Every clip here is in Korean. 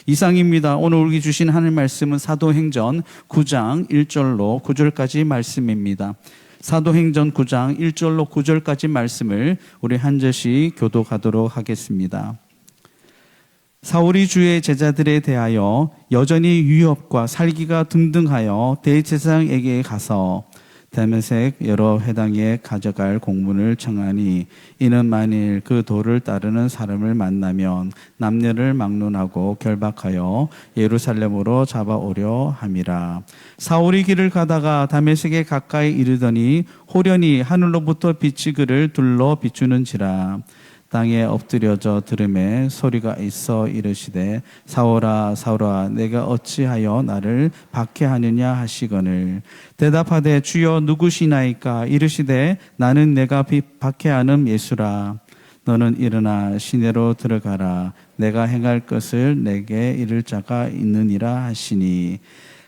이상입니다. 오늘 우리 주신 하나님 말씀은 사도행전 9장 1절로 9절까지 말씀입니다. 사도행전 9장 1절로 9절까지 말씀을 우리 한 절씩 교독하도록 하겠습니다. 사울이 주의 제자들에 대하여 여전히 위협과 살기가 등등하여 대제사장에게 가서 다메섹 여러 회당에 가져갈 공문을 청하니, 이는 만일 그 도를 따르는 사람을 만나면 남녀를 막론하고 결박하여 예루살렘으로 잡아오려 함이라. 사울이 길을 가다가 다메섹에 가까이 이르더니 호련히 하늘로부터 빛이 그를 둘러 비추는지라. 땅에 엎드려져 들음에 소리가 있어 이르시되, 사울아 사울아 내가 어찌하여 나를 박해하느냐 하시거늘, 대답하되 주여 누구시나이까? 이르시되 나는 내가 박해하는 예수라. 너는 일어나 시내로 들어가라. 내가 행할 것을 내게 이를 자가 있느니라 하시니,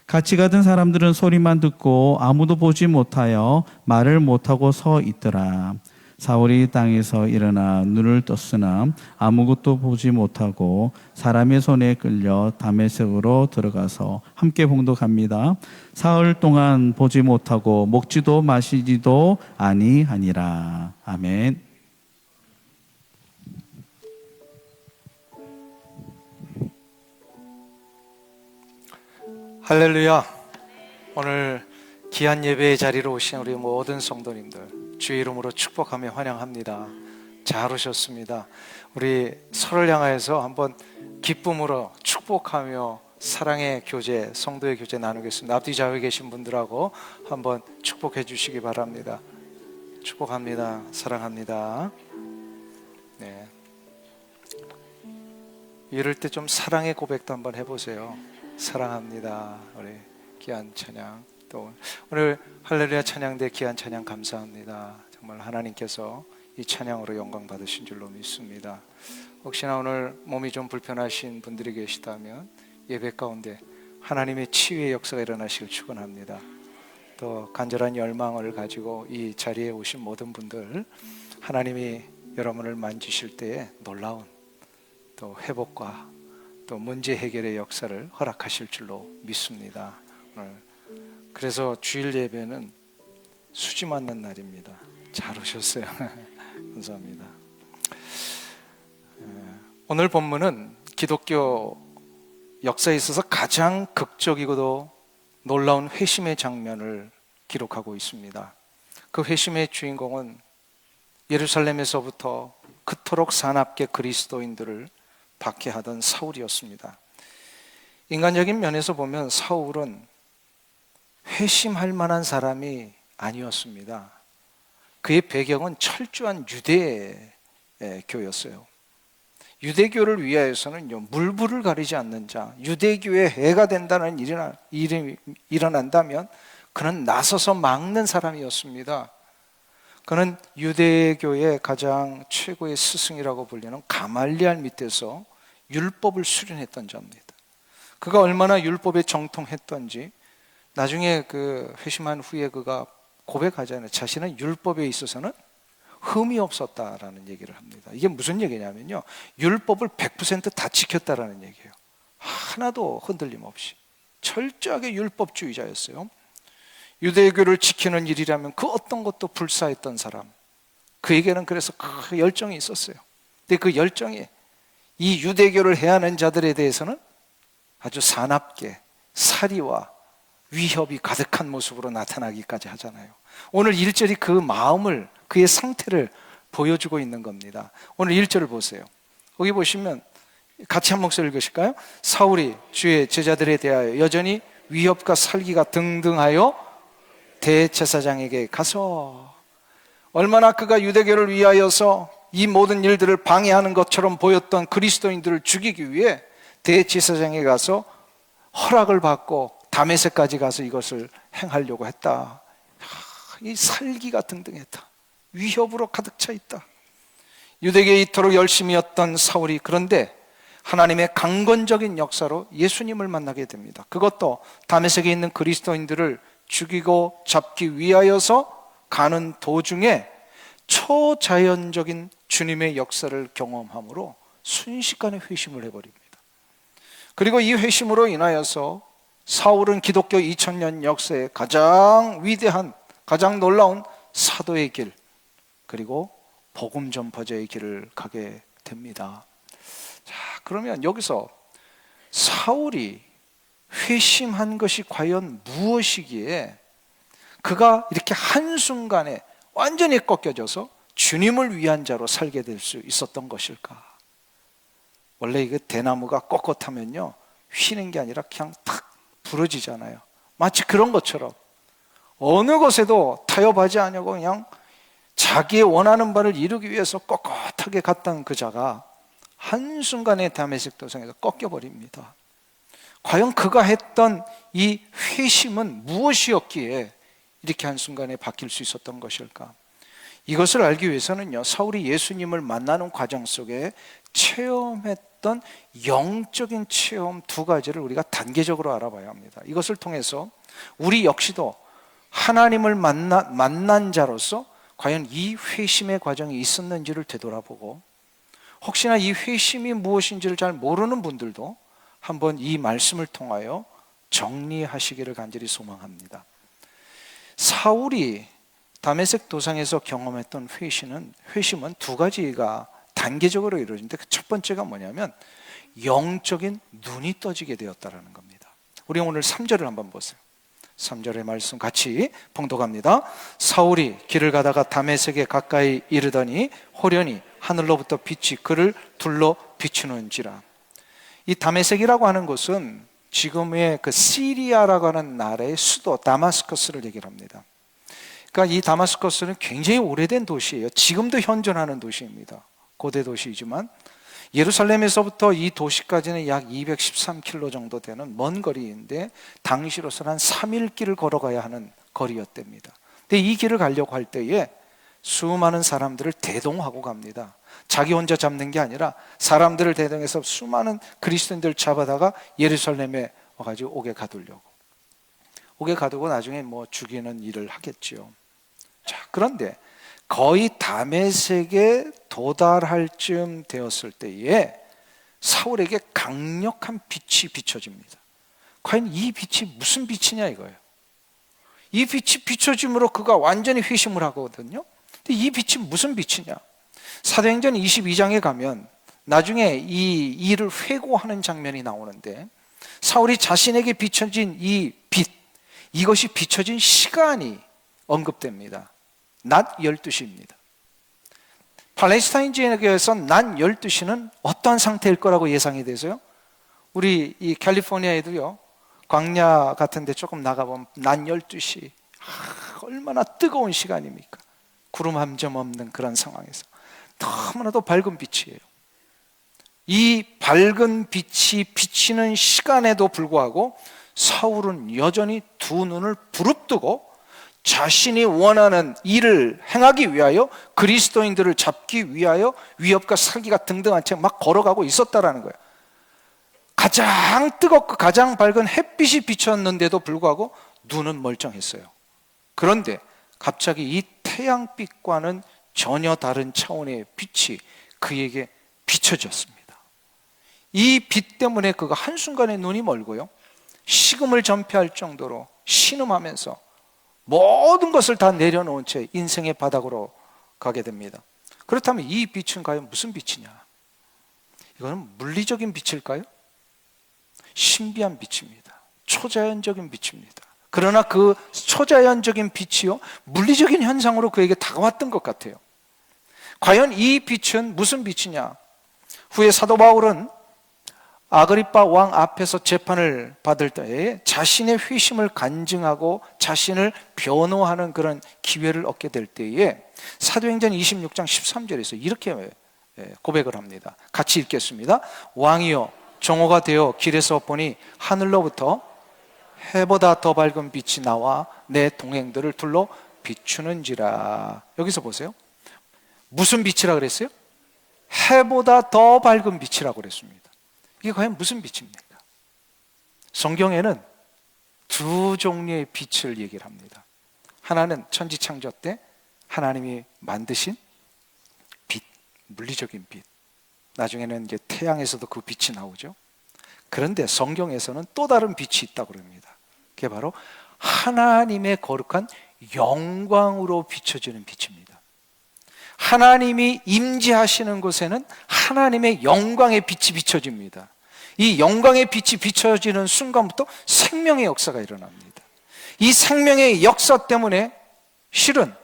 같이 가던 사람들은 소리만 듣고 아무도 보지 못하여 말을 못하고 서 있더라. 사울이 땅에서 일어나 눈을 떴으나 아무것도 보지 못하고 사람의 손에 끌려 다메섹으로 들어가서 함께 봉독합니다. 사흘 동안 보지 못하고 먹지도 마시지도 아니하니라. 아멘. 할렐루야. 오늘 귀한 예배의 자리로 오신 우리 모든 성도님들 주의 이름으로 축복하며 환영합니다. 잘 오셨습니다. 우리 서로를 향하여서 한번 기쁨으로 축복하며 사랑의 교제, 성도의 교제 나누겠습니다. 앞뒤 좌우에 계신 분들하고 한번 축복해 주시기 바랍니다. 축복합니다. 사랑합니다. 네. 이럴 때 좀 사랑의 고백도 한번 해보세요. 사랑합니다. 우리 귀한 찬양, 또 오늘 할렐루야 찬양대 귀한 찬양 감사합니다. 정말 하나님께서 이 찬양으로 영광 받으신 줄로 믿습니다. 혹시나 오늘 몸이 좀 불편하신 분들이 계시다면 예배 가운데 하나님의 치유의 역사가 일어나시길 축원합니다. 또 간절한 열망을 가지고 이 자리에 오신 모든 분들, 하나님이 여러분을 만지실 때에 놀라운 또 회복과 또 문제 해결의 역사를 허락하실 줄로 믿습니다. 오늘 그래서 주일 예배는 수지 맞는 날입니다. 잘 오셨어요. 감사합니다. 오늘 본문은 기독교 역사에 있어서 가장 극적이고도 놀라운 회심의 장면을 기록하고 있습니다. 그 회심의 주인공은 예루살렘에서부터 그토록 사납게 그리스도인들을 박해하던 사울이었습니다. 인간적인 면에서 보면 사울은 회심할 만한 사람이 아니었습니다. 그의 배경은 철저한 유대교였어요. 유대교를 위하여서는요, 물불을 가리지 않는 자, 유대교의 해가 된다는 일이 일어난다면 그는 나서서 막는 사람이었습니다. 그는 유대교의 가장 최고의 스승이라고 불리는 가말리알 밑에서 율법을 수련했던 자입니다. 그가 얼마나 율법에 정통했던지 나중에 그 회심한 후에 그가 고백하잖아요. 자신은 율법에 있어서는 흠이 없었다라는 얘기를 합니다. 이게 무슨 얘기냐면요, 율법을 100% 다 지켰다라는 얘기예요. 하나도 흔들림 없이 철저하게 율법주의자였어요. 유대교를 지키는 일이라면 그 어떤 것도 불사했던 사람, 그에게는 그래서 그 열정이 있었어요. 근데 그 열정이 이 유대교를 해하는 자들에 대해서는 아주 사납게 살이와 위협이 가득한 모습으로 나타나기까지 하잖아요. 오늘 1절이 그 마음을, 그의 상태를 보여주고 있는 겁니다. 오늘 1절을 보세요. 거기 보시면 같이 한 목소리 읽으실까요? 사울이 주의 제자들에 대하여 여전히 위협과 살기가 등등하여 대제사장에게 가서, 얼마나 그가 유대교를 위하여서 이 모든 일들을 방해하는 것처럼 보였던 그리스도인들을 죽이기 위해 대제사장에 가서 허락을 받고 다메섹까지 가서 이것을 행하려고 했다. 이 살기가 등등했다. 위협으로 가득 차 있다. 유대교에 이토록 열심히 였던 사울이 그런데 하나님의 강건적인 역사로 예수님을 만나게 됩니다. 그것도 다메섹에 있는 그리스도인들을 죽이고 잡기 위하여서 가는 도중에 초자연적인 주님의 역사를 경험함으로 순식간에 회심을 해버립니다. 그리고 이 회심으로 인하여서 사울은 기독교 2000년 역사의 가장 위대한, 가장 놀라운 사도의 길, 그리고 복음 전파자의 길을 가게 됩니다. 자, 그러면 여기서 사울이 회심한 것이 과연 무엇이기에 그가 이렇게 한순간에 완전히 꺾여져서 주님을 위한 자로 살게 될 수 있었던 것일까? 원래 이게 대나무가 꼿꼿하면요, 휘는 게 아니라 그냥 탁 부러지잖아요. 마치 그런 것처럼 어느 곳에도 타협하지 않냐고 그냥 자기의 원하는 바를 이루기 위해서 꼿꼿하게 갔던 그 자가 한순간에 다메섹 도상에서 꺾여버립니다. 과연 그가 했던 이 회심은 무엇이었기에 이렇게 한순간에 바뀔 수 있었던 것일까? 이것을 알기 위해서는요, 사울이 예수님을 만나는 과정 속에 체험했던 영적인 체험 두 가지를 우리가 단계적으로 알아봐야 합니다. 이것을 통해서 우리 역시도 하나님을 만난 자로서 과연 이 회심의 과정이 있었는지를 되돌아보고, 혹시나 이 회심이 무엇인지를 잘 모르는 분들도 한번 이 말씀을 통하여 정리하시기를 간절히 소망합니다. 사울이 다메섹 도상에서 경험했던 회심은 두 가지가 단계적으로 이루어지는데, 그 첫 번째가 뭐냐면 영적인 눈이 떠지게 되었다는 겁니다. 우리 오늘 3절을 한번 보세요. 3절의 말씀 같이 봉독합니다. 사울이 길을 가다가 다메섹에 가까이 이르더니 호련히 하늘로부터 빛이 그를 둘러 비추는지라. 이 다메섹이라고 하는 곳은 지금의 그 시리아라고 하는 나라의 수도 다마스커스를 얘기를 합니다. 그러니까 이 다마스커스는 굉장히 오래된 도시예요. 지금도 현존하는 도시입니다. 고대 도시이지만 예루살렘에서부터 이 도시까지는 약 213km 정도 되는 먼 거리인데, 당시로서는 한 3일 길을 걸어가야 하는 거리였답니다. 근데 이 길을 가려고 할 때에 수많은 사람들을 대동하고 갑니다. 자기 혼자 잡는 게 아니라 사람들을 대동해서 수많은 그리스도인들을 잡아다가 예루살렘에 와가지고 옥에 가두려고. 옥에 가두고 나중에 뭐 죽이는 일을 하겠지요. 자, 그런데 거의 다메섹에 도달할 쯤 되었을 때에 사울에게 강력한 빛이 비춰집니다. 과연 이 빛이 무슨 빛이냐 이거예요. 이 빛이 비춰짐으로 그가 완전히 회심을 하거든요. 근데 이 빛이 무슨 빛이냐? 사도행전 22장에 가면 나중에 이 일을 회고하는 장면이 나오는데, 사울이 자신에게 비춰진 이 빛, 이것이 비춰진 시간이 언급됩니다. 낮 12시입니다. 팔레스타인 지역에서 낮 12시는 어떠한 상태일 거라고 예상이 되세요? 우리 이 캘리포니아에도요, 광야 같은 데 조금 나가보면 낮 12시, 얼마나 뜨거운 시간입니까? 구름 한 점 없는 그런 상황에서 너무나도 밝은 빛이에요. 이 밝은 빛이 비치는 시간에도 불구하고 사울은 여전히 두 눈을 부릅뜨고 자신이 원하는 일을 행하기 위하여, 그리스도인들을 잡기 위하여 위협과 사기가 등등한 채 막 걸어가고 있었다라는 거예요. 가장 뜨겁고 가장 밝은 햇빛이 비쳤는데도 불구하고 눈은 멀쩡했어요. 그런데 갑자기 이 태양빛과는 전혀 다른 차원의 빛이 그에게 비춰졌습니다. 이 빛 때문에 그가 한순간에 눈이 멀고요, 식음을 전폐할 정도로 신음하면서 모든 것을 다 내려놓은 채 인생의 바닥으로 가게 됩니다. 그렇다면 이 빛은 과연 무슨 빛이냐? 이거는 물리적인 빛일까요? 신비한 빛입니다. 초자연적인 빛입니다. 그러나 그 초자연적인 빛이요, 물리적인 현상으로 그에게 다가왔던 것 같아요. 과연 이 빛은 무슨 빛이냐? 후에 사도 바울은 아그리빠 왕 앞에서 재판을 받을 때에 자신의 회심을 간증하고 자신을 변호하는 그런 기회를 얻게 될 때에 사도행전 26장 13절에서 이렇게 고백을 합니다. 같이 읽겠습니다. 왕이여, 정오가 되어 길에서 보니 하늘로부터 해보다 더 밝은 빛이 나와 내 동행들을 둘러 비추는지라. 여기서 보세요. 무슨 빛이라 그랬어요? 해보다 더 밝은 빛이라고 그랬습니다. 이게 과연 무슨 빛입니까? 성경에는 두 종류의 빛을 얘기를 합니다. 하나는 천지창조 때 하나님이 만드신 빛, 물리적인 빛. 나중에는 이제 태양에서도 그 빛이 나오죠. 그런데 성경에서는 또 다른 빛이 있다고 그럽니다. 그게 바로 하나님의 거룩한 영광으로 비춰지는 빛입니다. 하나님이 임재하시는 곳에는 하나님의 영광의 빛이 비춰집니다. 이 영광의 빛이 비춰지는 순간부터 생명의 역사가 일어납니다. 이 생명의 역사 때문에 실은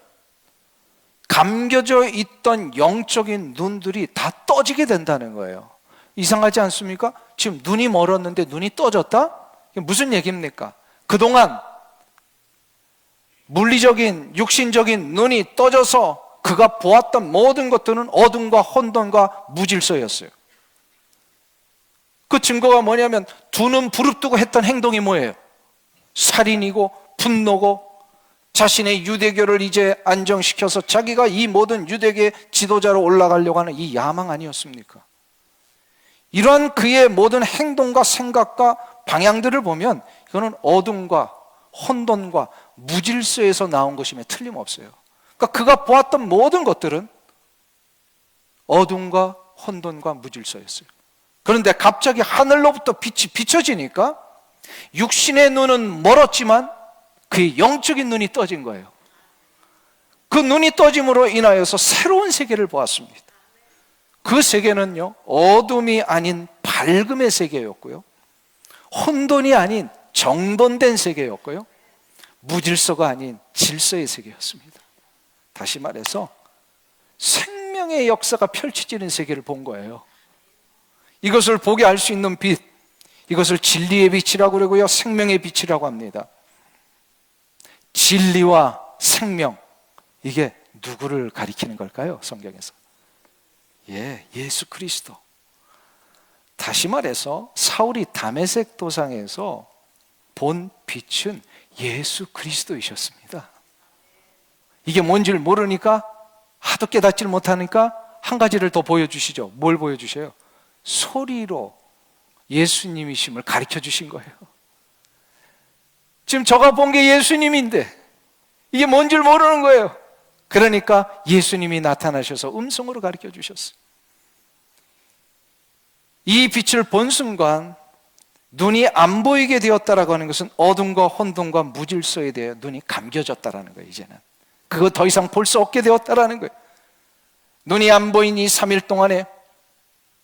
감겨져 있던 영적인 눈들이 다 떠지게 된다는 거예요. 이상하지 않습니까? 지금 눈이 멀었는데 눈이 떠졌다? 이게 무슨 얘기입니까? 그동안 물리적인 육신적인 눈이 떠져서 그가 보았던 모든 것들은 어둠과 혼돈과 무질서였어요. 그 증거가 뭐냐면 두 눈 부릅뜨고 했던 행동이 뭐예요? 살인이고 분노고 자신의 유대교를 이제 안정시켜서 자기가 이 모든 유대교의 지도자로 올라가려고 하는 이 야망 아니었습니까? 이러한 그의 모든 행동과 생각과 방향들을 보면 이거는 어둠과 혼돈과 무질서에서 나온 것임에 틀림없어요. 그러니까 그가 보았던 모든 것들은 어둠과 혼돈과 무질서였어요. 그런데 갑자기 하늘로부터 빛이 비춰지니까 육신의 눈은 멀었지만 그의 영적인 눈이 떠진 거예요. 그 눈이 떠짐으로 인하여서 새로운 세계를 보았습니다. 그 세계는요, 어둠이 아닌 밝음의 세계였고요, 혼돈이 아닌 정돈된 세계였고요, 무질서가 아닌 질서의 세계였습니다. 다시 말해서 생명의 역사가 펼쳐지는 세계를 본 거예요. 이것을 보게 할 수 있는 빛, 이것을 진리의 빛이라고 그러고요, 생명의 빛이라고 합니다. 진리와 생명, 이게 누구를 가리키는 걸까요? 성경에서. 예수 그리스도. 다시 말해서 사울이 다메섹 도상에서 본 빛은 예수 그리스도이셨습니다. 이게 뭔지를 모르니까, 하도 깨닫지를 못하니까 한 가지를 더 보여주시죠. 뭘 보여주셔요? 소리로 예수님이심을 가르쳐 주신 거예요. 지금 저가 본 게 예수님인데 이게 뭔지를 모르는 거예요. 그러니까 예수님이 나타나셔서 음성으로 가르쳐 주셨어요. 이 빛을 본 순간 눈이 안 보이게 되었다라고 하는 것은 어둠과 혼돈과 무질서에 대해 눈이 감겨졌다라는 거예요. 이제는 그거 더 이상 볼 수 없게 되었다라는 거예요. 눈이 안 보인 이 3일 동안에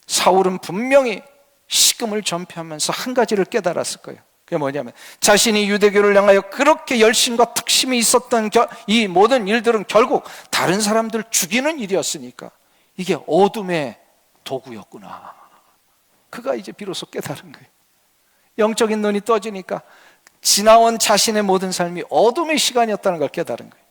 사울은 분명히 식음을 전폐하면서 한 가지를 깨달았을 거예요. 그게 뭐냐면 자신이 유대교를 향하여 그렇게 열심과 특심이 있었던 이 모든 일들은 결국 다른 사람들 죽이는 일이었으니까 이게 어둠의 도구였구나. 그가 이제 비로소 깨달은 거예요. 영적인 눈이 떠지니까 지나온 자신의 모든 삶이 어둠의 시간이었다는 걸 깨달은 거예요.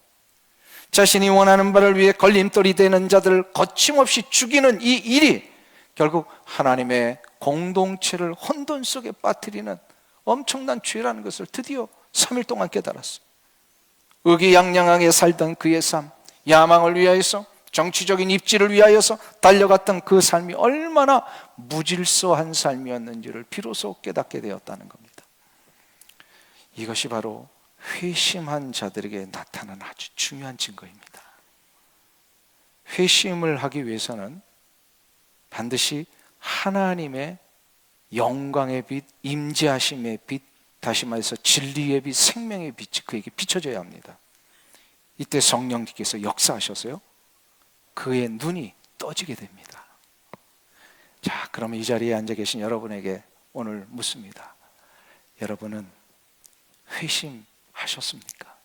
자신이 원하는 바를 위해 걸림돌이 되는 자들을 거침없이 죽이는 이 일이 결국 하나님의 공동체를 혼돈 속에 빠뜨리는 엄청난 죄라는 것을 드디어 3일 동안 깨달았어요. 의기양양하게 살던 그의 삶, 야망을 위하여서, 정치적인 입지를 위하여서 달려갔던 그 삶이 얼마나 무질서한 삶이었는지를 비로소 깨닫게 되었다는 겁니다. 이것이 바로 회심한 자들에게 나타나는 아주 중요한 증거입니다. 회심을 하기 위해서는 반드시 하나님의 영광의 빛, 임재하심의 빛, 다시 말해서 진리의 빛, 생명의 빛이 그에게 비춰져야 합니다. 이때 성령님께서 역사하셔서요, 그의 눈이 떠지게 됩니다. 자, 그러면 이 자리에 앉아 계신 여러분에게 오늘 묻습니다. 여러분은 회심하셨습니까?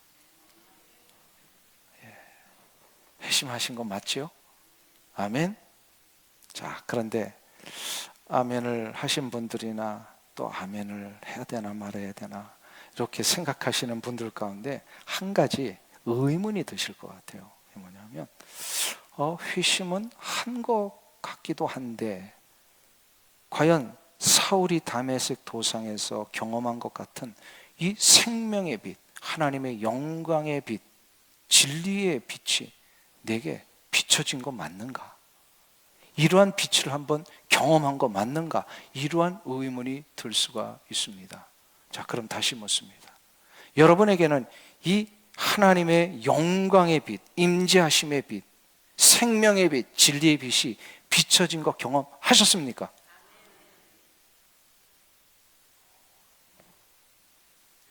회심하신 거 맞죠? 아멘? 자, 그런데 아멘을 하신 분들이나 또 아멘을 해야 되나 말아야 되나 이렇게 생각하시는 분들 가운데 한 가지 의문이 드실 것 같아요. 뭐냐면 회심은 한 것 같기도 한데 과연 사울이 다메섹 도상에서 경험한 것 같은 이 생명의 빛, 하나님의 영광의 빛, 진리의 빛이 내게 비춰진 거 맞는가? 이러한 빛을 한번 경험한 거 맞는가? 이러한 의문이 들 수가 있습니다. 자, 그럼 다시 묻습니다. 여러분에게는 이 하나님의 영광의 빛, 임재하심의 빛, 생명의 빛, 진리의 빛이 비춰진 거 경험하셨습니까?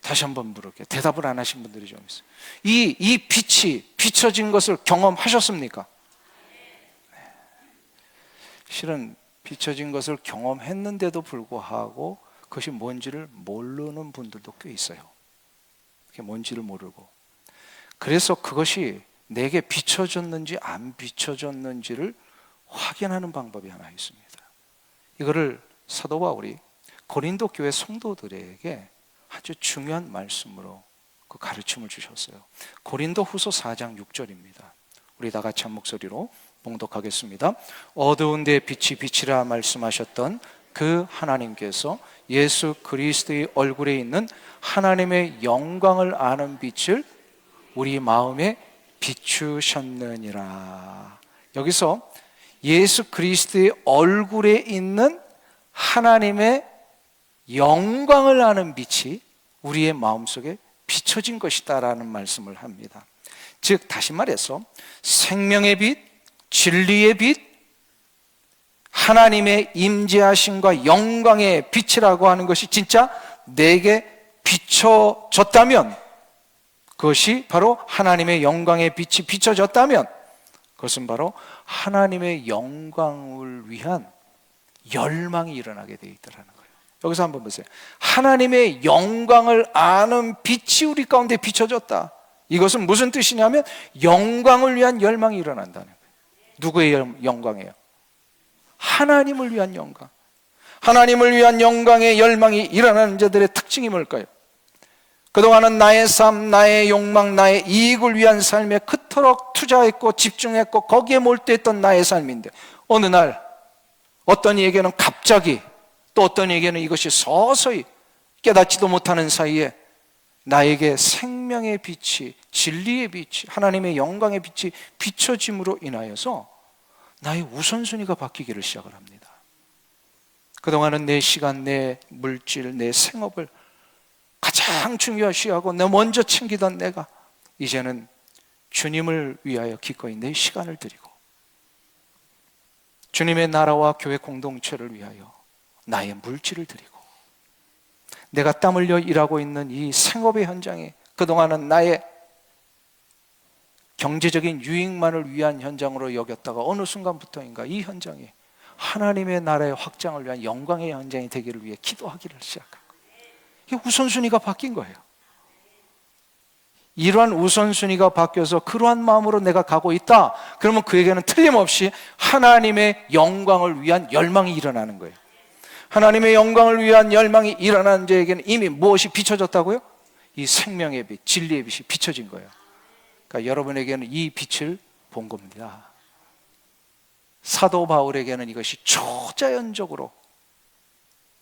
다시 한번 물을게요. 대답을 안 하신 분들이 좀 있어요. 이 빛이 비춰진 것을 경험하셨습니까? 네. 실은 비춰진 것을 경험했는데도 불구하고 그것이 뭔지를 모르는 분들도 꽤 있어요. 그게 뭔지를 모르고. 그래서 그것이 내게 비춰졌는지 안 비춰졌는지를 확인하는 방법이 하나 있습니다. 이거를 사도 바울이 고린도 교회 성도들에게 아주 중요한 말씀으로 그 가르침을 주셨어요. 고린도 후서 4장 6절입니다. 우리 다 같이 한 목소리로 봉독하겠습니다. 어두운 데 빛이 빛이라 말씀하셨던 그 하나님께서 예수 그리스도의 얼굴에 있는 하나님의 영광을 아는 빛을 우리 마음에 비추셨느니라. 여기서 예수 그리스도의 얼굴에 있는 하나님의 영광을 아는 빛이 우리의 마음속에 비춰진 것이다라는 말씀을 합니다. 즉 다시 말해서 생명의 빛, 진리의 빛, 하나님의 임재하심과 영광의 빛이라고 하는 것이 진짜 내게 비춰졌다면, 그것이 바로 하나님의 영광의 빛이 비춰졌다면 그것은 바로 하나님의 영광을 위한 열망이 일어나게 되어 있더라는 거예요. 여기서 한번 보세요. 하나님의 영광을 아는 빛이 우리 가운데 비춰졌다. 이것은 무슨 뜻이냐면 영광을 위한 열망이 일어난다는 거예요. 누구의 영광이에요? 하나님을 위한 영광. 하나님을 위한 영광의 열망이 일어나는 자들의 특징이 뭘까요? 그동안은 나의 삶, 나의 욕망, 나의 이익을 위한 삶에 그토록 투자했고 집중했고 거기에 몰두했던 나의 삶인데, 어느 날 어떤 이에게는 갑자기, 또 어떤 이에게는 이것이 서서히 깨닫지도 못하는 사이에 나에게 생명의 빛이, 진리의 빛이, 하나님의 영광의 빛이 비춰짐으로 인하여서 나의 우선순위가 바뀌기를 시작을 합니다. 그동안은 내 시간, 내 물질, 내 생업을 가장 중요시하고 내 먼저 챙기던 내가 이제는 주님을 위하여 기꺼이 내 시간을 드리고 주님의 나라와 교회 공동체를 위하여 나의 물질을 드리고, 내가 땀 흘려 일하고 있는 이 생업의 현장에 그동안은 나의 경제적인 유익만을 위한 현장으로 여겼다가 어느 순간부터인가 이 현장이 하나님의 나라의 확장을 위한 영광의 현장이 되기를 위해 기도하기를 시작한 거예요. 이게 우선순위가 바뀐 거예요. 이러한 우선순위가 바뀌어서 그러한 마음으로 내가 가고 있다. 그러면 그에게는 틀림없이 하나님의 영광을 위한 열망이 일어나는 거예요. 하나님의 영광을 위한 열망이 일어나는 자에게는 이미 무엇이 비춰졌다고요? 이 생명의 빛, 진리의 빛이 비춰진 거예요. 그러니까 여러분에게는 이 빛을 본 겁니다. 사도 바울에게는 이것이 초자연적으로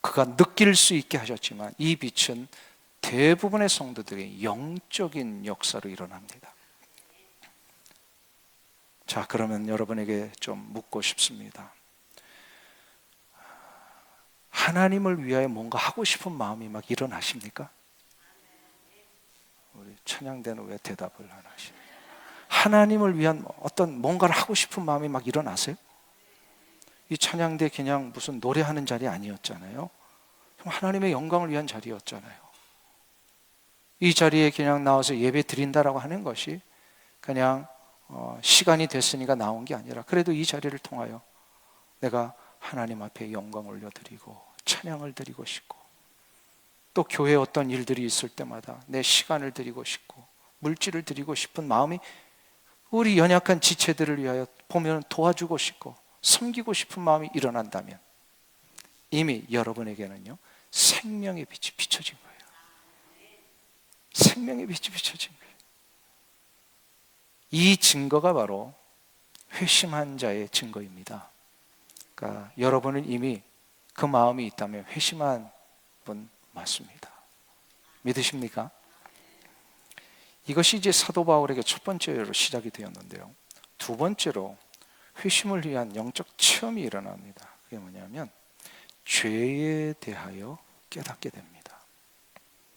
그가 느낄 수 있게 하셨지만, 이 빛은 대부분의 성도들의 영적인 역사로 일어납니다. 자, 그러면 여러분에게 좀 묻고 싶습니다. 하나님을 위하여 뭔가 하고 싶은 마음이 막 일어나십니까? 우리 찬양대는 왜 대답을 안 하시나요? 하나님을 위한 어떤 뭔가를 하고 싶은 마음이 막 일어나세요? 이 찬양대 그냥 무슨 노래하는 자리 아니었잖아요. 하나님의 영광을 위한 자리였잖아요. 이 자리에 그냥 나와서 예배 드린다라고 하는 것이 그냥 시간이 됐으니까 나온 게 아니라, 그래도 이 자리를 통하여 내가 하나님 앞에 영광을 올려드리고 찬양을 드리고 싶고, 또 교회에 어떤 일들이 있을 때마다 내 시간을 드리고 싶고 물질을 드리고 싶은 마음이, 우리 연약한 지체들을 위하여 보면 도와주고 싶고 섬기고 싶은 마음이 일어난다면 이미 여러분에게는요 생명의 빛이 비춰진 거예요. 생명의 빛이 비춰진 거예요. 이 증거가 바로 회심한 자의 증거입니다. 그러니까 여러분은 이미 그 마음이 있다면 회심한 분 맞습니다. 믿으십니까? 이것이 이제 사도 바울에게 첫 번째로 시작이 되었는데요, 두 번째로 회심을 위한 영적 체험이 일어납니다. 그게 뭐냐면 죄에 대하여 깨닫게 됩니다.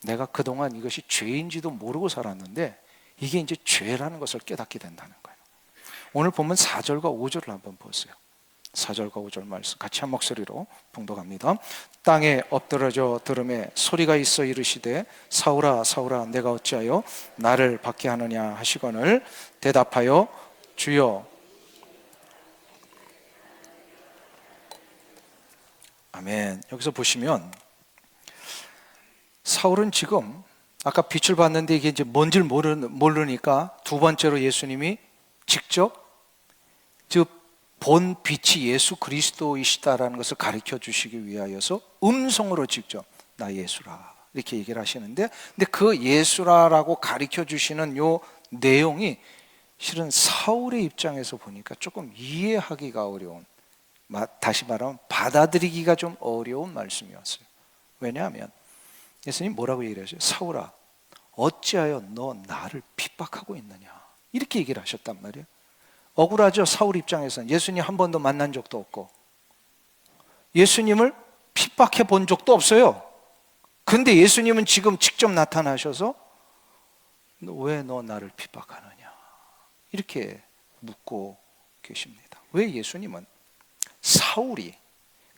내가 그동안 이것이 죄인지도 모르고 살았는데 이게 이제 죄라는 것을 깨닫게 된다는 거예요. 오늘 보면 4절과 5절을 한번 보세요. 4절과 5절 말씀 같이 한 목소리로 봉독합니다. 땅에 엎드러져 들음에 소리가 있어 이르시되 사울아 사울아 내가 어찌하여 나를 박해 하느냐 하시거늘 대답하여 주여. 아멘. 여기서 보시면 사울은 지금 아까 빛을 봤는데 이게 이제 뭔지를 모르니까 두 번째로 예수님이 직접 본 빛이 예수 그리스도이시다라는 것을 가르쳐 주시기 위하여서 음성으로 직접 나 예수라 이렇게 얘기를 하시는데, 근데 그 예수라라고 가르쳐 주시는 요 내용이 실은 사울의 입장에서 보니까 조금 이해하기가 어려운, 다시 말하면 받아들이기가 좀 어려운 말씀이었어요. 왜냐하면 예수님 뭐라고 얘기하셨어요? 사울아 어찌하여 너 나를 핍박하고 있느냐 이렇게 얘기를 하셨단 말이에요. 억울하죠. 사울 입장에서는 예수님 한 번도 만난 적도 없고 예수님을 핍박해 본 적도 없어요. 근데 예수님은 지금 직접 나타나셔서 왜 너 나를 핍박하느냐 이렇게 묻고 계십니다. 왜 예수님은 사울이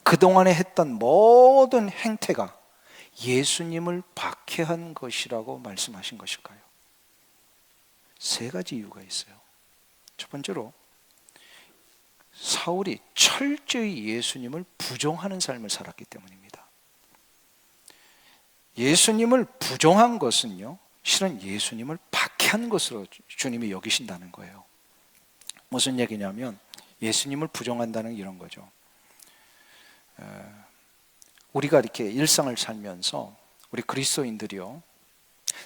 그동안에 했던 모든 행태가 예수님을 박해한 것이라고 말씀하신 것일까요? 세 가지 이유가 있어요. 첫 번째로 사울이 철저히 예수님을 부정하는 삶을 살았기 때문입니다. 예수님을 부정한 것은요, 실은 예수님을 박해한 것으로 주님이 여기신다는 거예요. 무슨 얘기냐면 예수님을 부정한다는 이런 거죠. 우리가 이렇게 일상을 살면서 우리 그리스도인들이요,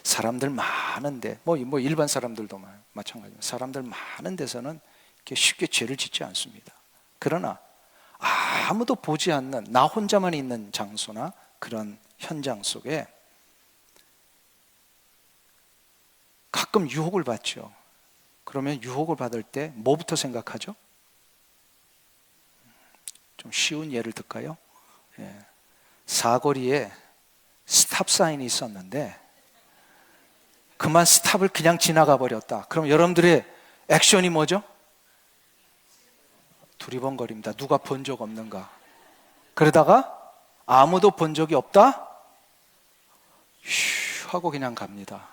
사람들 많은데 뭐 일반 사람들도 마찬가지입니다. 사람들 많은 데서는 이렇게 쉽게 죄를 짓지 않습니다. 그러나 아무도 보지 않는 나 혼자만 있는 장소나 그런 현장 속에 가끔 유혹을 받죠. 그러면 유혹을 받을 때 뭐부터 생각하죠? 좀 쉬운 예를 들까요? 사거리에 스탑 사인이 있었는데 그만 스탑을 그냥 지나가 버렸다. 그럼 여러분들의 액션이 뭐죠? 두리번거립니다. 누가 본 적 없는가? 그러다가 아무도 본 적이 없다? 휴 하고 그냥 갑니다.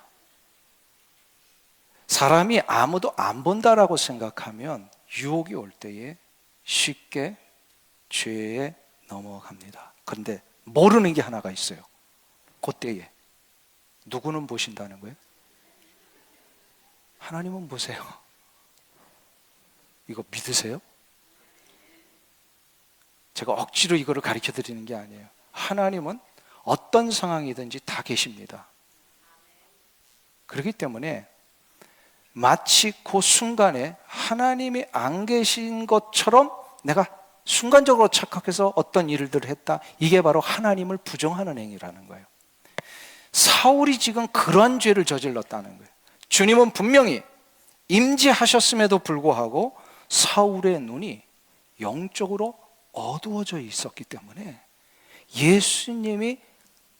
사람이 아무도 안 본다라고 생각하면 유혹이 올 때에 쉽게 죄에 넘어갑니다. 그런데 모르는 게 하나가 있어요. 그때에 누구는 보신다는 거예요? 하나님은 보세요. 이거 믿으세요? 제가 억지로 이거를 가르쳐 드리는 게 아니에요. 하나님은 어떤 상황이든지 다 계십니다. 그렇기 때문에 마치 그 순간에 하나님이 안 계신 것처럼 내가 순간적으로 착각해서 어떤 일들을 했다, 이게 바로 하나님을 부정하는 행위라는 거예요. 사울이 지금 그런 죄를 저질렀다는 거예요. 주님은 분명히 임재하셨음에도 불구하고 사울의 눈이 영적으로 어두워져 있었기 때문에 예수님이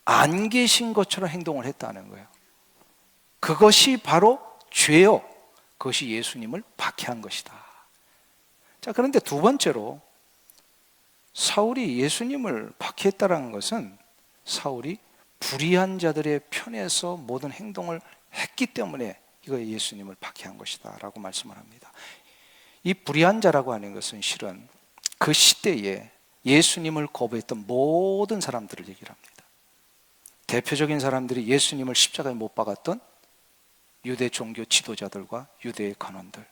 안 계신 것처럼 행동을 했다는 거예요. 그것이 바로 죄요. 그것이 예수님을 박해한 것이다. 자, 그런데 두 번째로 사울이 예수님을 박해했다는 것은 사울이 불의한 자들의 편에서 모든 행동을 했기 때문에 이거 예수님을 박해한 것이다 라고 말씀을 합니다. 이 불의한 자라고 하는 것은 실은 그 시대에 예수님을 거부했던 모든 사람들을 얘기를 합니다. 대표적인 사람들이 예수님을 십자가에 못 박았던 유대 종교 지도자들과 유대의 관원들,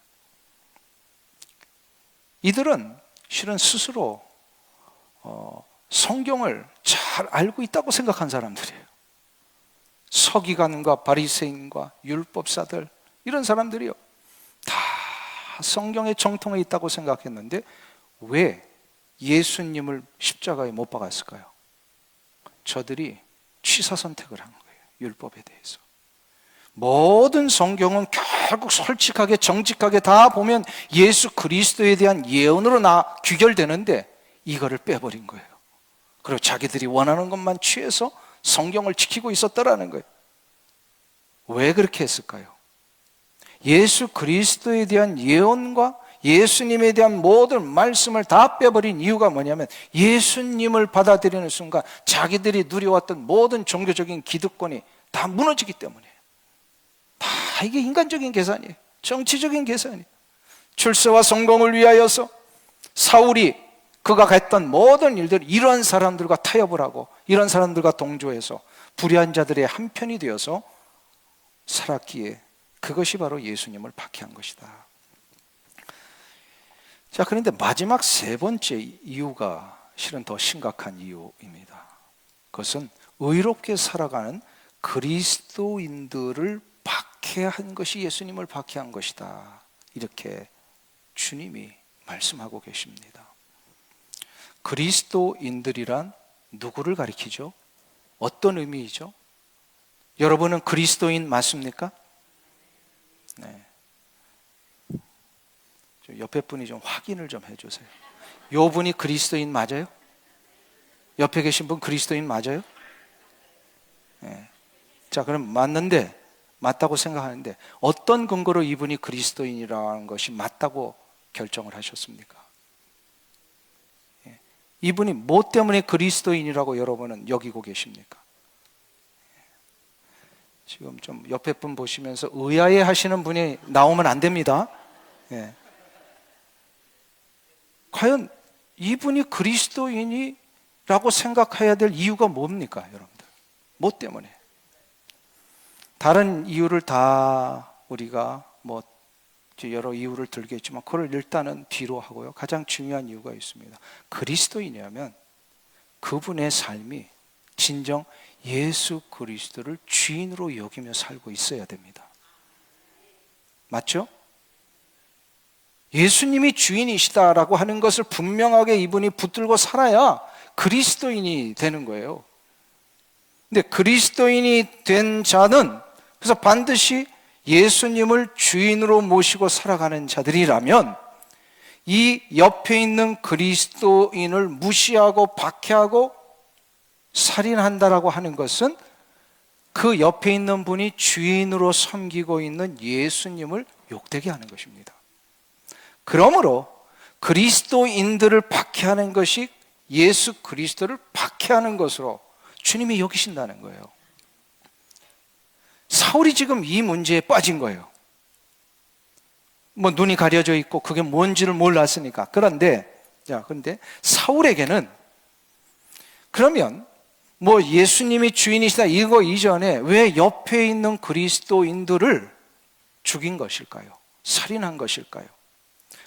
이들은 실은 스스로 성경을 잘 알고 있다고 생각한 사람들이에요. 서기관과 바리새인과 율법사들, 이런 사람들이요, 다 성경의 정통에 있다고 생각했는데 왜 예수님을 십자가에 못 박았을까요? 저들이 취사 선택을 한 거예요. 율법에 대해서. 모든 성경은 결국 솔직하게 정직하게 다 보면 예수 그리스도에 대한 예언으로 귀결되는데 이거를 빼버린 거예요. 그리고 자기들이 원하는 것만 취해서 성경을 지키고 있었더라는 거예요. 왜 그렇게 했을까요? 예수 그리스도에 대한 예언과 예수님에 대한 모든 말씀을 다 빼버린 이유가 뭐냐면 예수님을 받아들이는 순간 자기들이 누려왔던 모든 종교적인 기득권이 다 무너지기 때문이에요. 다 이게 인간적인 계산이에요. 정치적인 계산이에요. 출세와 성공을 위하여서 사울이 그가 했던 모든 일들, 이런 사람들과 타협을 하고 이런 사람들과 동조해서 불의한 자들의 한편이 되어서 살았기에 그것이 바로 예수님을 박해한 것이다. 자, 그런데 마지막 세 번째 이유가 실은 더 심각한 이유입니다. 그것은 의롭게 살아가는 그리스도인들을 박해한 것이 예수님을 박해한 것이다. 이렇게 주님이 말씀하고 계십니다. 그리스도인들이란 누구를 가리키죠? 어떤 의미이죠? 여러분은 그리스도인 맞습니까? 네. 옆에 분이 좀 확인을 좀 해주세요. 요 분이 그리스도인 맞아요? 옆에 계신 분 그리스도인 맞아요? 네. 자, 그럼 맞다고 생각하는데 어떤 근거로 이분이 그리스도인이라는 것이 맞다고 결정을 하셨습니까? 이분이 뭐 때문에 그리스도인이라고 여러분은 여기고 계십니까? 지금 좀 옆에 분 보시면서 의아해 하시는 분이 나오면 안 됩니다. 예. 과연 이분이 그리스도인이라고 생각해야 될 이유가 뭡니까, 여러분들? 뭐 때문에? 다른 이유를 다 우리가 뭐 여러 이유를 들겠지만 그걸 일단은 뒤로 하고요. 가장 중요한 이유가 있습니다. 그리스도인이라면 그분의 삶이 진정 예수 그리스도를 주인으로 여기며 살고 있어야 됩니다. 맞죠? 예수님이 주인이시다라고 하는 것을 분명하게 이분이 붙들고 살아야 그리스도인이 되는 거예요. 근데 그리스도인이 된 자는 그래서 반드시 예수님을 주인으로 모시고 살아가는 자들이라면 이 옆에 있는 그리스도인을 무시하고 박해하고 살인한다라고 하는 것은 그 옆에 있는 분이 주인으로 섬기고 있는 예수님을 욕되게 하는 것입니다. 그러므로 그리스도인들을 박해하는 것이 예수 그리스도를 박해하는 것으로 주님이 여기신다는 거예요. 사울이 지금 이 문제에 빠진 거예요. 뭐 눈이 가려져 있고 그게 뭔지를 몰랐으니까. 그런데 사울에게는 그러면 뭐 예수님이 주인이시다 이거 이전에 왜 옆에 있는 그리스도인들을 죽인 것일까요? 살인한 것일까요?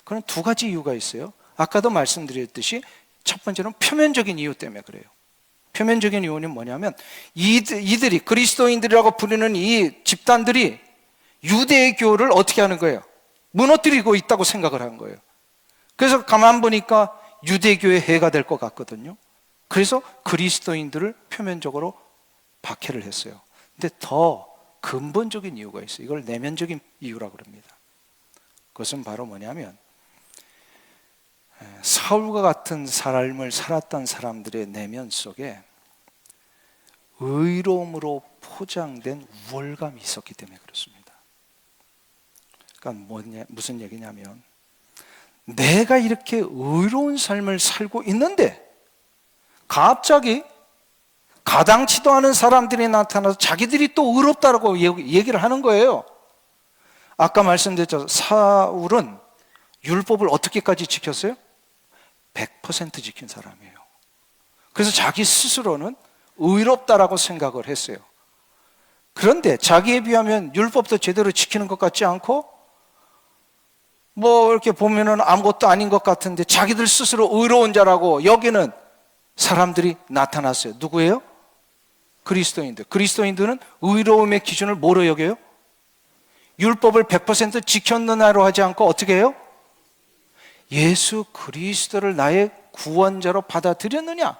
그런 두 가지 이유가 있어요. 아까도 말씀드렸듯이 첫 번째는 표면적인 이유 때문에 그래요. 표면적인 이유는 뭐냐면 이들이 그리스도인들이라고 부르는 이 집단들이 유대교를 어떻게 하는 거예요? 무너뜨리고 있다고 생각을 한 거예요. 그래서 가만 보니까 유대교의 해가 될 것 같거든요. 그래서 그리스도인들을 표면적으로 박해를 했어요. 근데 더 근본적인 이유가 있어요. 이걸 내면적인 이유라고 합니다. 그것은 바로 뭐냐면 사울과 같은 삶을 살았던 사람들의 내면 속에 의로움으로 포장된 우월감이 있었기 때문에 그렇습니다. 그러니까 무슨 얘기냐면 내가 이렇게 의로운 삶을 살고 있는데 갑자기 가당치도 않은 사람들이 나타나서 자기들이 또 의롭다라고 얘기를 하는 거예요. 아까 말씀드렸죠. 사울은 율법을 어떻게까지 지켰어요? 100% 지킨 사람이에요. 그래서 자기 스스로는 의롭다라고 생각을 했어요. 그런데 자기에 비하면 율법도 제대로 지키는 것 같지 않고 뭐 이렇게 보면은 아무것도 아닌 것 같은데 자기들 스스로 의로운 자라고 여기는 사람들이 나타났어요. 누구예요? 그리스도인들. 그리스도인들은 의로움의 기준을 뭐로 여겨요? 율법을 100% 지켰느냐로 하지 않고 어떻게 해요? 예수 그리스도를 나의 구원자로 받아들였느냐?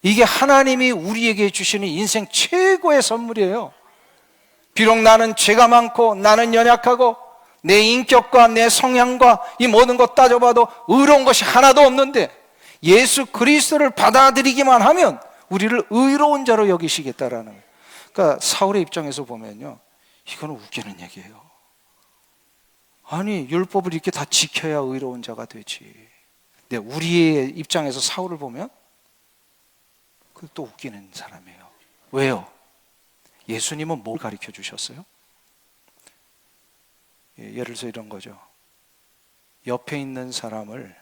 이게 하나님이 우리에게 주시는 인생 최고의 선물이에요. 비록 나는 죄가 많고 나는 연약하고 내 인격과 내 성향과 이 모든 것 따져봐도 의로운 것이 하나도 없는데 예수 그리스도를 받아들이기만 하면 우리를 의로운 자로 여기시겠다라는 거예요. 그러니까 사울의 입장에서 보면요, 이거는 웃기는 얘기예요. 아니, 율법을 이렇게 다 지켜야 의로운 자가 되지. 근데 우리의 입장에서 사울을 보면 또 웃기는 사람이에요. 왜요? 예수님은 뭘 가르쳐 주셨어요? 예를 들어서 이런 거죠. 옆에 있는 사람을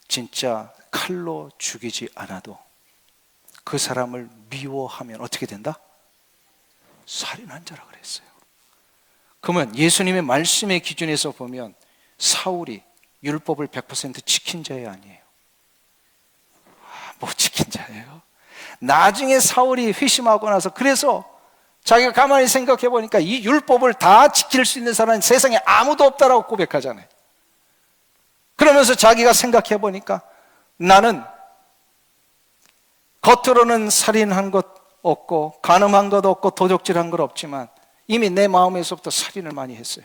진짜 칼로 죽이지 않아도 그 사람을 미워하면 어떻게 된다? 살인한 자라 그랬어요. 그러면 예수님의 말씀의 기준에서 보면 사울이 율법을 100% 지킨 자예요, 아니에요? 못 지킨 자예요. 나중에 사울이 회심하고 나서 그래서 자기가 가만히 생각해 보니까 이 율법을 다 지킬 수 있는 사람은 세상에 아무도 없다라고 고백하잖아요. 그러면서 자기가 생각해 보니까 나는 겉으로는 살인한 것 없고 간음한 것 없고 도적질한 것 없지만 이미 내 마음에서부터 살인을 많이 했어요.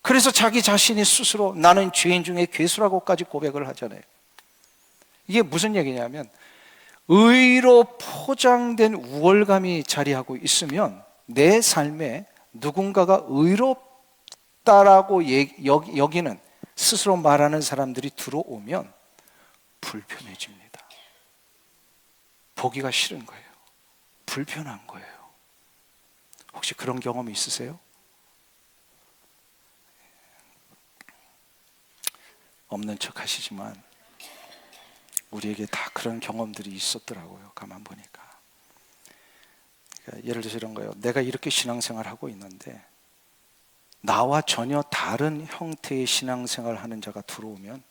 그래서 자기 자신이 스스로 나는 죄인 중에 괴수라고까지 고백을 하잖아요. 이게 무슨 얘기냐면 의로 포장된 우월감이 자리하고 있으면 내 삶에 누군가가 의롭다라고 여기는 스스로 말하는 사람들이 들어오면 불편해집니다. 보기가 싫은 거예요. 불편한 거예요. 혹시 그런 경험이 있으세요? 없는 척 하시지만 우리에게 다 그런 경험들이 있었더라고요. 가만 보니까. 그러니까 예를 들어서 이런 거예요. 내가 이렇게 신앙생활을 하고 있는데 나와 전혀 다른 형태의 신앙생활을 하는 자가 들어오면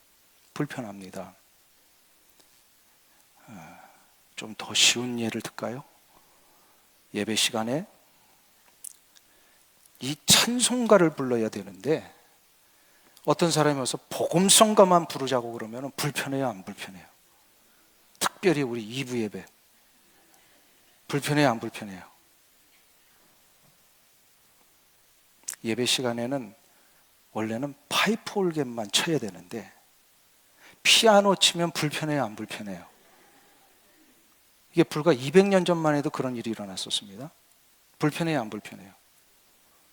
불편합니다. 좀 더 쉬운 예를 들까요? 예배 시간에 이 찬송가를 불러야 되는데 어떤 사람이 와서 복음성가만 부르자고 그러면 불편해요, 안 불편해요? 특별히 우리 2부 예배 불편해요, 안 불편해요? 예배 시간에는 원래는 파이프 올겐만 쳐야 되는데 피아노 치면 불편해요, 안 불편해요? 이게 불과 200년 전만 해도 그런 일이 일어났었습니다. 불편해요, 안 불편해요?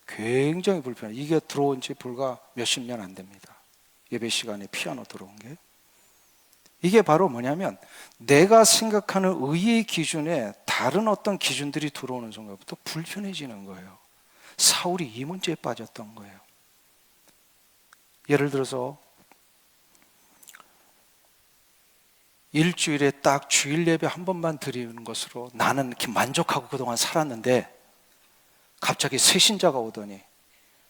굉장히 불편해요. 이게 들어온 지 불과 몇십 년 안 됩니다. 예배 시간에 피아노 들어온 게. 이게 바로 뭐냐면 내가 생각하는 의의 기준에 다른 어떤 기준들이 들어오는 순간부터 불편해지는 거예요. 사울이 이 문제에 빠졌던 거예요. 예를 들어서 일주일에 딱 주일 예배 한 번만 드리는 것으로 나는 이렇게 만족하고 그동안 살았는데 갑자기 새신자가 오더니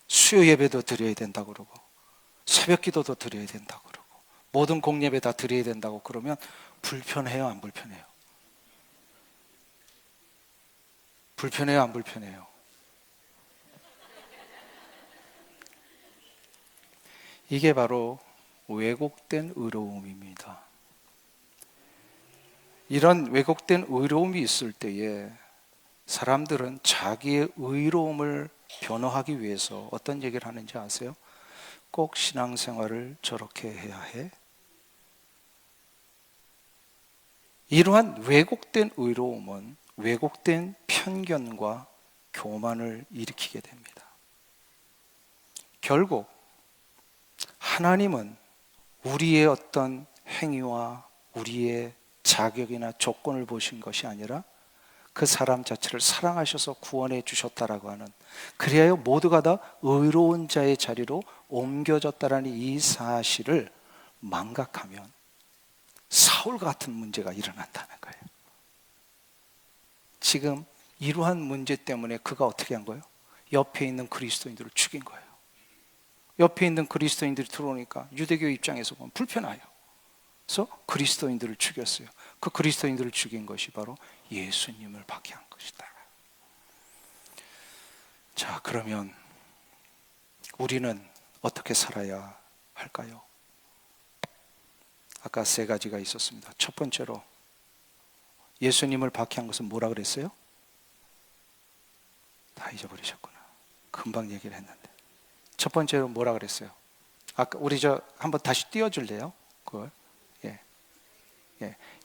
수요 예배도 드려야 된다고 그러고 새벽 기도도 드려야 된다고 그러고 모든 공예배 다 드려야 된다고 그러면 불편해요, 안 불편해요? 불편해요, 안 불편해요? 이게 바로 왜곡된 의로움입니다. 이런 왜곡된 의로움이 있을 때에 사람들은 자기의 의로움을 변호하기 위해서 어떤 얘기를 하는지 아세요? 꼭 신앙생활을 저렇게 해야 해? 이러한 왜곡된 의로움은 왜곡된 편견과 교만을 일으키게 됩니다. 결국 하나님은 우리의 어떤 행위와 우리의 자격이나 조건을 보신 것이 아니라 그 사람 자체를 사랑하셔서 구원해 주셨다라고 하는, 그리하여 모두가 다 의로운 자의 자리로 옮겨졌다라는 이 사실을 망각하면 사울 같은 문제가 일어난다는 거예요. 지금 이러한 문제 때문에 그가 어떻게 한 거예요? 옆에 있는 그리스도인들을 죽인 거예요. 옆에 있는 그리스도인들이 들어오니까 유대교 입장에서 보면 불편해요. 그래서 그리스도인들을 죽였어요. 그 그리스도인들을 죽인 것이 바로 예수님을 박해한 것이다. 자, 그러면 우리는 어떻게 살아야 할까요? 아까 세 가지가 있었습니다. 첫 번째로 예수님을 박해한 것은 뭐라 그랬어요? 다 잊어버리셨구나. 금방 얘기를 했는데. 첫 번째로 뭐라 그랬어요? 아까 우리 한번 다시 띄워줄래요? 그걸.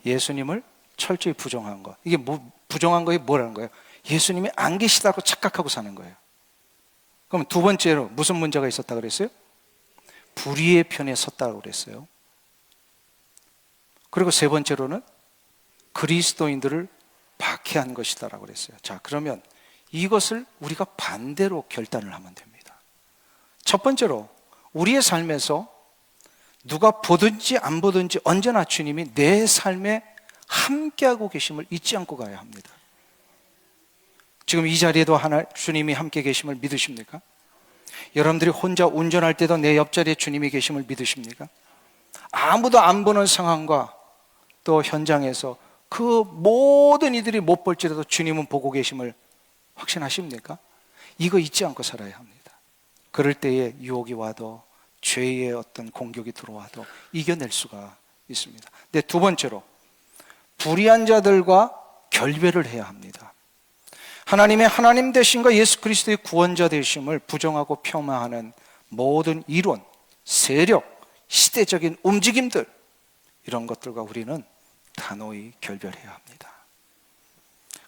예수님을 철저히 부정한 것. 이게 부정한 거에 뭐라는 거예요? 예수님이 안 계시다고 착각하고 사는 거예요. 그럼 두 번째로 무슨 문제가 있었다 그랬어요? 불의의 편에 섰다고 그랬어요. 그리고 세 번째로는 그리스도인들을 박해한 것이다라고 그랬어요. 자, 그러면 이것을 우리가 반대로 결단을 하면 됩니다. 첫 번째로 우리의 삶에서 누가 보든지 안 보든지 언제나 주님이 내 삶에 함께하고 계심을 잊지 않고 가야 합니다. 지금 이 자리에도 주님이 함께 계심을 믿으십니까? 여러분들이 혼자 운전할 때도 내 옆자리에 주님이 계심을 믿으십니까? 아무도 안 보는 상황과 또 현장에서 그 모든 이들이 못 볼지라도 주님은 보고 계심을 확신하십니까? 이거 잊지 않고 살아야 합니다. 그럴 때에 유혹이 와도 죄의 어떤 공격이 들어와도 이겨낼 수가 있습니다. 네, 두 번째로 불의한 자들과 결별을 해야 합니다. 하나님의 하나님 되심과 예수 그리스도의 구원자 되심을 부정하고 폄하하는 모든 이론, 세력, 시대적인 움직임들, 이런 것들과 우리는 단호히 결별해야 합니다.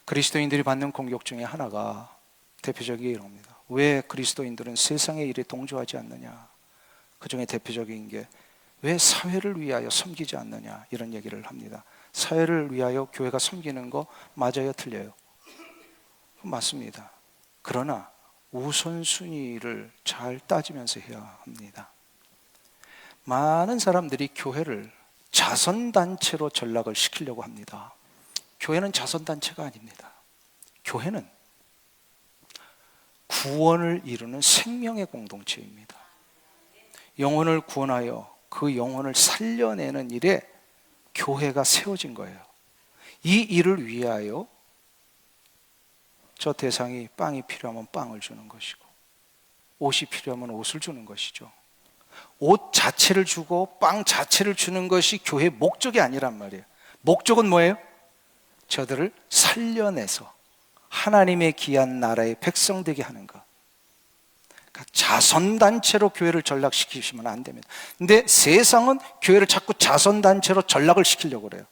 그리스도인들이 받는 공격 중에 하나가 대표적인 이럽니다. 왜 그리스도인들은 세상의 일에 동조하지 않느냐? 그 중에 대표적인 게 왜 사회를 위하여 섬기지 않느냐? 이런 얘기를 합니다. 사회를 위하여 교회가 섬기는 거 맞아요? 틀려요? 맞습니다. 그러나 우선순위를 잘 따지면서 해야 합니다. 많은 사람들이 교회를 자선단체로 전락을 시키려고 합니다. 교회는 자선단체가 아닙니다. 교회는 구원을 이루는 생명의 공동체입니다. 영혼을 구원하여 그 영혼을 살려내는 일에 교회가 세워진 거예요. 이 일을 위하여 저 대상이 빵이 필요하면 빵을 주는 것이고 옷이 필요하면 옷을 주는 것이죠. 옷 자체를 주고 빵 자체를 주는 것이 교회의 목적이 아니란 말이에요. 목적은 뭐예요? 저들을 살려내서 하나님의 귀한 나라의 백성 되게 하는 것. 그러니까 자선단체로 교회를 전락시키시면 안 됩니다. 근데 세상은 교회를 자꾸 자선단체로 전락을 시키려고 그래요.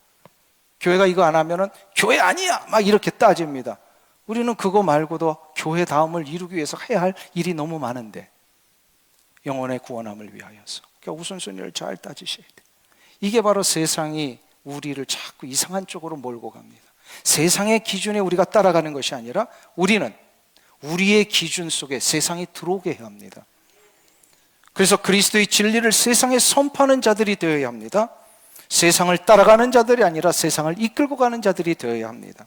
교회가 이거 안 하면은 교회 아니야! 막 이렇게 따집니다. 우리는 그거 말고도 교회 다음을 이루기 위해서 해야 할 일이 너무 많은데, 영혼의 구원함을 위하여서. 그러니까 우선순위를 잘 따지셔야 돼요. 이게 바로 세상이 우리를 자꾸 이상한 쪽으로 몰고 갑니다. 세상의 기준에 우리가 따라가는 것이 아니라 우리는 우리의 기준 속에 세상이 들어오게 해야 합니다. 그래서 그리스도의 진리를 세상에 선포하는 자들이 되어야 합니다. 세상을 따라가는 자들이 아니라 세상을 이끌고 가는 자들이 되어야 합니다.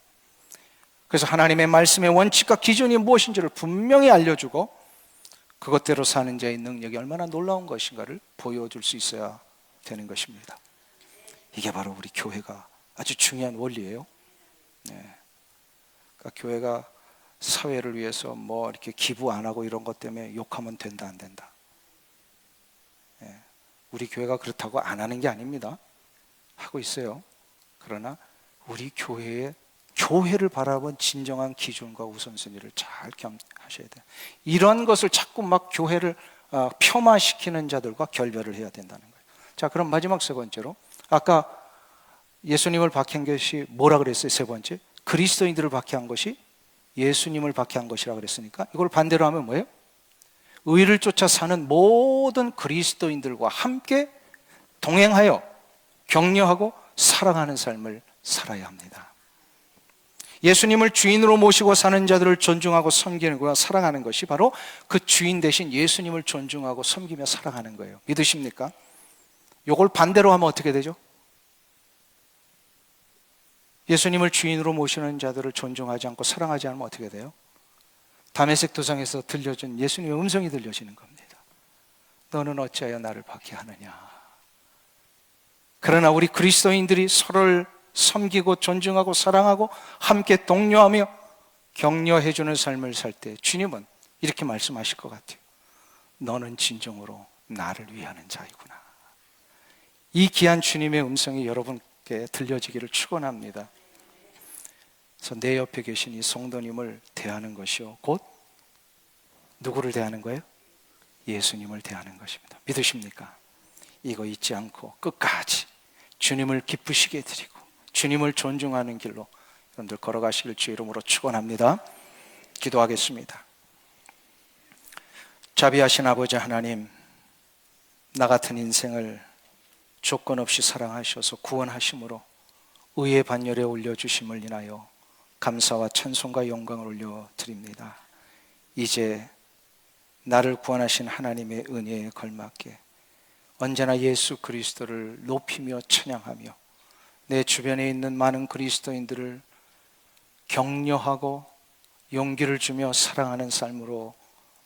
그래서 하나님의 말씀의 원칙과 기준이 무엇인지를 분명히 알려주고 그것대로 사는 자의 능력이 얼마나 놀라운 것인가를 보여줄 수 있어야 되는 것입니다. 이게 바로 우리 교회가 아주 중요한 원리예요. 네. 그러니까 교회가 사회를 위해서 뭐 이렇게 기부 안 하고 이런 것 때문에 욕하면 된다 안 된다. 네. 우리 교회가 그렇다고 안 하는 게 아닙니다. 하고 있어요. 그러나 우리 교회를 바라본 진정한 기준과 우선순위를 잘 겸하셔야 돼요. 이런 것을 자꾸 막 교회를 폄하시키는 자들과 결별을 해야 된다는 거예요. 자, 그럼 마지막 세 번째로, 아까 예수님을 박해한 것이 뭐라 그랬어요? 세 번째, 그리스도인들을 박해한 것이 예수님을 박해한 것이라 그랬으니까 이걸 반대로 하면 뭐예요? 의를 쫓아 사는 모든 그리스도인들과 함께 동행하여 격려하고 사랑하는 삶을 살아야 합니다. 예수님을 주인으로 모시고 사는 자들을 존중하고 섬기는 것과 사랑하는 것이 바로 그 주인 대신 예수님을 존중하고 섬기며 사랑하는 거예요. 믿으십니까? 이걸 반대로 하면 어떻게 되죠? 예수님을 주인으로 모시는 자들을 존중하지 않고 사랑하지 않으면 어떻게 돼요? 다메섹 도상에서 들려준 예수님의 음성이 들려지는 겁니다. 너는 어찌하여 나를 박해하느냐? 그러나 우리 그리스도인들이 서로를 섬기고 존중하고 사랑하고 함께 독려하며 격려해주는 삶을 살 때 주님은 이렇게 말씀하실 것 같아요. 너는 진정으로 나를 위하는 자이구나. 이 귀한 주님의 음성이 여러분께 들려지기를 축원합니다. 그래서 내 옆에 계신 이 성도님을 대하는 것이요, 곧 누구를 대하는 거예요? 예수님을 대하는 것입니다. 믿으십니까? 이거 잊지 않고 끝까지 주님을 기쁘시게 드리고 주님을 존중하는 길로 여러분들 걸어가시길 주의 이름으로 축원합니다. 기도하겠습니다. 자비하신 아버지 하나님, 나 같은 인생을 조건 없이 사랑하셔서 구원하심으로 의의 반열에 올려주심을 인하여 감사와 찬송과 영광을 올려드립니다. 이제 나를 구원하신 하나님의 은혜에 걸맞게 언제나 예수 그리스도를 높이며 찬양하며 내 주변에 있는 많은 그리스도인들을 격려하고 용기를 주며 사랑하는 삶으로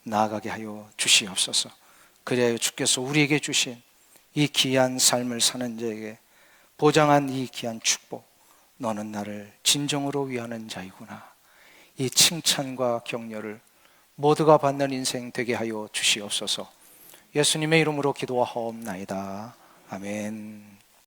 나아가게 하여 주시옵소서. 그리하여 주께서 우리에게 주신 이 귀한 삶을 사는 자에게 보장한 이 귀한 축복, 너는 나를 진정으로 위하는 자이구나, 이 칭찬과 격려를 모두가 받는 인생 되게 하여 주시옵소서. 예수님의 이름으로 기도하옵나이다. 아멘.